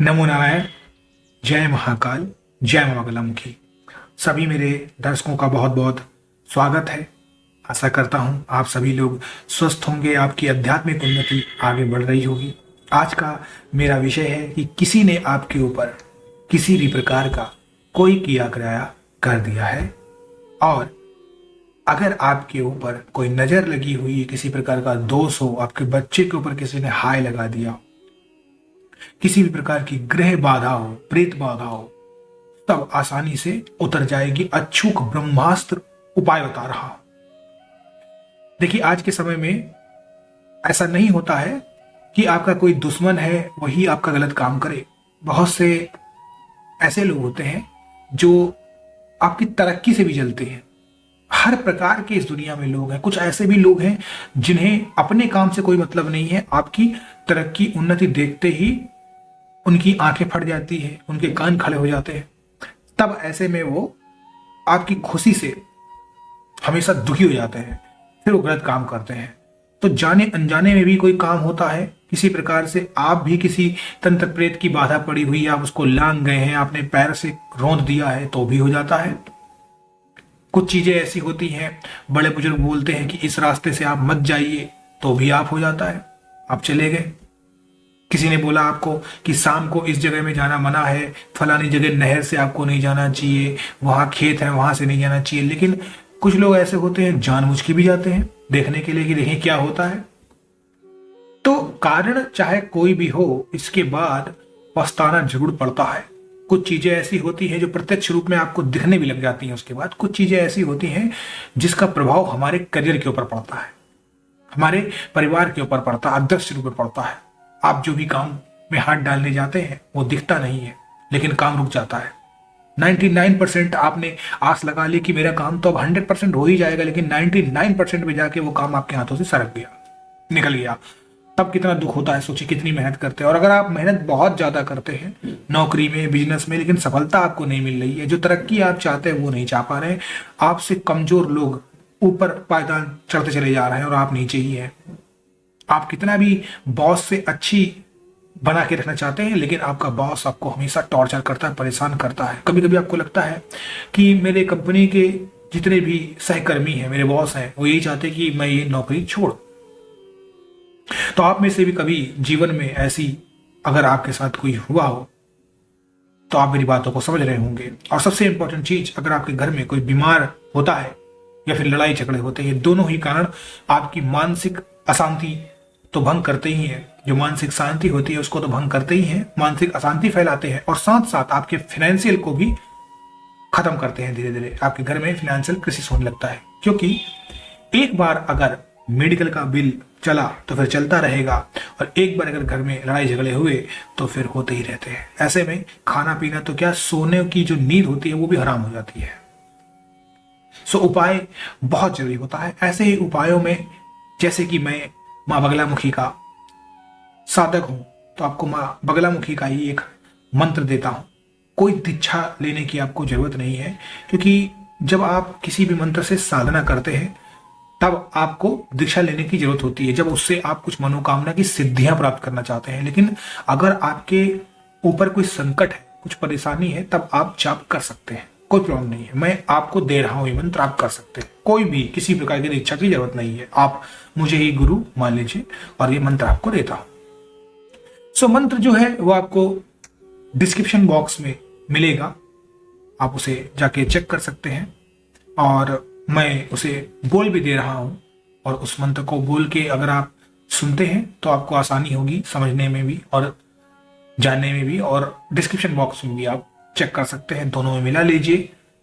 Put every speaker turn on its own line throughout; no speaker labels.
नमो नारायण। जय महाकाल। जय मां बगलामुखी। सभी मेरे दर्शकों का बहुत बहुत स्वागत है। आशा करता हूं आप सभी लोग स्वस्थ होंगे, आपकी आध्यात्मिक उन्नति आगे बढ़ रही होगी। आज का मेरा विषय है कि किसी ने आपके ऊपर किसी भी प्रकार का कोई किया कराया कर दिया है, और अगर आपके ऊपर कोई नजर लगी हुई है, किसी प्रकार का दोष हो, आपके बच्चे के ऊपर किसी ने हाय लगा दिया हो, किसी भी प्रकार की ग्रह बाधा हो, प्रेत बाधा हो, तब आसानी से उतर जाएगी। अचूक ब्रह्मास्त्र उपाय बता रहा हूं। देखिए, आज के समय में ऐसा नहीं होता है कि आपका कोई दुश्मन है वही आपका गलत काम करे। बहुत से ऐसे लोग होते हैं जो आपकी तरक्की से भी जलते हैं। हर प्रकार के इस दुनिया में लोग हैं। कुछ ऐसे भी लोग हैं जिन्हें अपने काम से कोई मतलब नहीं है, आपकी तरक्की उन्नति देखते ही उनकी आंखें फट जाती है, उनके कान खड़े हो जाते हैं। तब ऐसे में वो आपकी खुशी से हमेशा दुखी हो जाते हैं, फिर वो गलत काम करते हैं। तो जाने अनजाने में भी कोई काम होता है, किसी प्रकार से आप भी किसी तंत्र प्रेत की बाधा पड़ी हुई, आप उसको लांग गए हैं, आपने पैर से रौंद दिया है तो भी हो जाता है। कुछ चीजें ऐसी होती हैं, बड़े बुजुर्ग बोलते हैं कि इस रास्ते से आप मत जाइए, तो भी आप हो जाता है, आप चले गए। किसी ने बोला आपको कि शाम को इस जगह में जाना मना है, फलानी जगह नहर से आपको नहीं जाना चाहिए, वहां खेत है वहां से नहीं जाना चाहिए। लेकिन कुछ लोग ऐसे होते हैं जानबूझ के भी जाते हैं देखने के लिए कि देखें क्या होता है। तो कारण चाहे कोई भी हो, इसके बाद पछताना जरूर पड़ता है। कुछ चीजें ऐसी होती हैं जो प्रत्यक्ष रूप में आपको दिखने भी लग जाती हैं। उसके बाद कुछ चीजें ऐसी होती हैं जिसका प्रभाव हमारे करियर के ऊपर पड़ता है, हमारे परिवार के ऊपर पड़ता है, अदृश्य रूप में पड़ता है। आप जो भी काम में हाथ डालने जाते हैं वो दिखता नहीं है, लेकिन काम रुक जाता है। 99% आपने आस लगा ली कि मेरा काम तो अब 100% हो ही जाएगा, लेकिन 99% में जाके वो काम आपके हाथों से सरक गया, निकल गया। तब कितना दुख होता है, सोचिए कितनी मेहनत करते हैं। और अगर आप मेहनत बहुत ज्यादा करते हैं नौकरी में, बिजनेस में, लेकिन सफलता आपको नहीं मिल रही है, जो तरक्की आप चाहते हैं वो नहीं चाह पा रहे हैं, आपसे कमजोर लोग ऊपर पायदान चढ़ते चले जा रहे हैं और आप नीचे ही है। आप कितना भी बॉस से अच्छी बना के रखना चाहते हैं, लेकिन आपका बॉस आपको हमेशा टॉर्चर करता है, परेशान करता है। कभी कभी आपको लगता है कि मेरे कंपनी के जितने भी सहकर्मी हैं, मेरे बॉस हैं, वो यही चाहते हैं कि मैं ये नौकरी छोड़। तो आप में से भी कभी जीवन में ऐसी अगर आपके साथ कोई हुआ हो तो आप मेरी बातों को समझ रहे होंगे। और सबसे इंपॉर्टेंट चीज, अगर आपके घर में कोई बीमार होता है या फिर लड़ाई झगड़े होते हैं, ये दोनों ही कारण आपकी मानसिक अशांति तो भंग करते ही है। जो मानसिक शांति होती है उसको तो भंग करते ही हैं, मानसिक अशांति फैलाते हैं, और साथ साथ आपके फाइनेंशियल को भी खत्म करते हैं। धीरे धीरे आपके घर में फाइनेंशियल क्राइसिस होने लगता है, क्योंकि एक बार अगर मेडिकल का बिल चला तो फिर चलता रहेगा, और एक बार अगर घर में लड़ाई झगड़े हुए तो फिर होते ही रहते हैं। ऐसे में खाना पीना तो क्या, सोने की जो नींद होती है वो भी हराम हो जाती है। सो उपाय बहुत जरूरी होता है। ऐसे ही उपायों में, जैसे कि मैं मां बगलामुखी का साधक हूं, तो आपको मां बगलामुखी का ही एक मंत्र देता हूं। कोई दीक्षा लेने की आपको जरूरत नहीं है, क्योंकि जब आप किसी भी मंत्र से साधना करते हैं तब आपको दीक्षा लेने की जरूरत होती है, जब उससे आप कुछ मनोकामना की सिद्धियां प्राप्त करना चाहते हैं। लेकिन अगर आपके ऊपर कोई संकट है, कुछ परेशानी है, तब आप जाप कर सकते हैं, कोई प्रॉब्लम नहीं है। मैं आपको दे रहा हूं ये मंत्र, आप कर सकते हैं। कोई भी किसी प्रकार की दीक्षा की जरूरत नहीं है, आप मुझे ही गुरु मान लीजिए और ये मंत्र आपको देता हूं। सो मंत्र जो है वो आपको डिस्क्रिप्शन बॉक्स में मिलेगा, आप उसे जाके चेक कर सकते हैं। और मैं उसे बोल भी दे रहा हूं, और उस मंत्र को बोल के अगर आप सुनते हैं तो आपको आसानी होगी समझने में भी और जानने में भी। और डिस्क्रिप्शन बॉक्स में भी आप चेक कर सकते हैं, दोनों में मिला लीजिए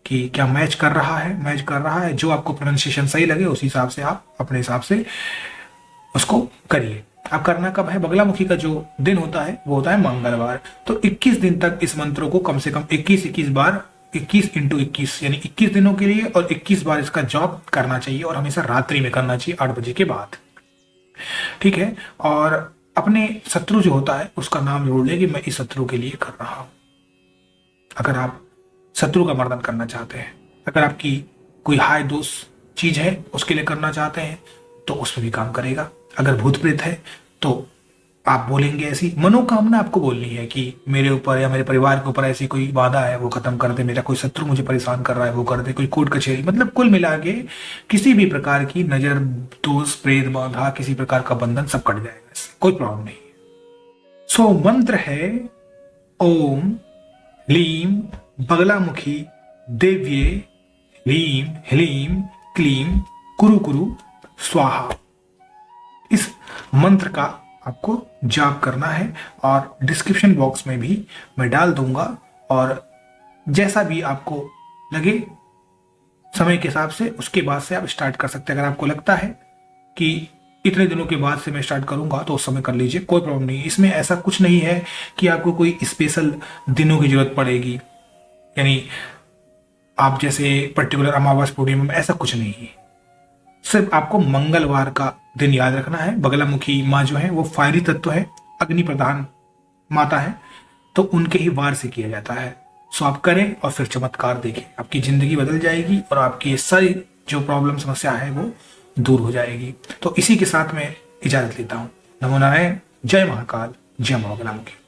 कि क्या मैच कर रहा है। मैच कर रहा है, जो आपको प्रोनाउंसिएशन सही लगे उसी हिसाब से आप अपने हिसाब से उसको करिए। अब करना कब है, बगलामुखी का जो दिन होता है वो होता है मंगलवार। तो 21 दिन तक इस मंत्रों को कम से कम 21 बार, 21 × 21 यानी 21 दिनों के लिए, और 21 बार इसका जॉब करना चाहिए, और हमेशा रात्रि में करना चाहिए 8 बजे के बाद। ठीक है। और अपने शत्रु जो होता है उसका नाम जोड़ ले कि मैं इस शत्रु के लिए कर रहा हूं। अगर आप शत्रु का मर्दन करना चाहते हैं, अगर आपकी कोई हाय दोस्त चीज है उसके लिए करना चाहते हैं, तो उसमें भी काम करेगा। अगर भूत प्रेत है तो आप बोलेंगे, ऐसी मनोकामना आपको बोलनी है कि मेरे ऊपर या मेरे परिवार के ऊपर ऐसी कोई बाधा है वो खत्म कर दे, मेरा कोई शत्रु मुझे परेशान कर रहा है वो कर दे, कोई कोर्ट कचहरी, मतलब कुल मिला के किसी भी प्रकार की नजर, दोष, प्रेत, बाधा, किसी प्रकार का बंधन सब कट जाएगा, इससे कोई प्रॉब्लम नहीं है। सो मंत्र है ओम ह्लीम बगलामुखी देव्ये ह्लीम ह्लीम क्लीम कुरु कुरु स्वाहा। इस मंत्र का आपको जाप करना है और डिस्क्रिप्शन बॉक्स में भी मैं डाल दूंगा, और जैसा भी आपको लगे समय के हिसाब से उसके बाद से आप स्टार्ट कर सकते हैं। अगर आपको लगता है कि इतने दिनों के बाद से मैं स्टार्ट करूंगा तो उस समय कर लीजिए, कोई प्रॉब्लम नहीं। इसमें ऐसा कुछ नहीं है कि आपको कोई स्पेशल दिनों की जरूरत पड़ेगी, यानी आप जैसे पर्टिकुलर अमावस पूर्णिमा में, ऐसा कुछ नहीं है। सिर्फ आपको मंगलवार का दिन याद रखना है। बगलामुखी माँ जो है वो फायरी तत्व है, अग्नि प्रधान माता है, तो उनके ही वार से किया जाता है। सो आप करें और फिर चमत्कार देखें, आपकी जिंदगी बदल जाएगी और आपकी ये सारी जो प्रॉब्लम समस्या है वो दूर हो जाएगी। तो इसी के साथ मैं इजाजत लेता हूँ। नमो नारायण, जय महाकाल, जय मां बगलामुखी।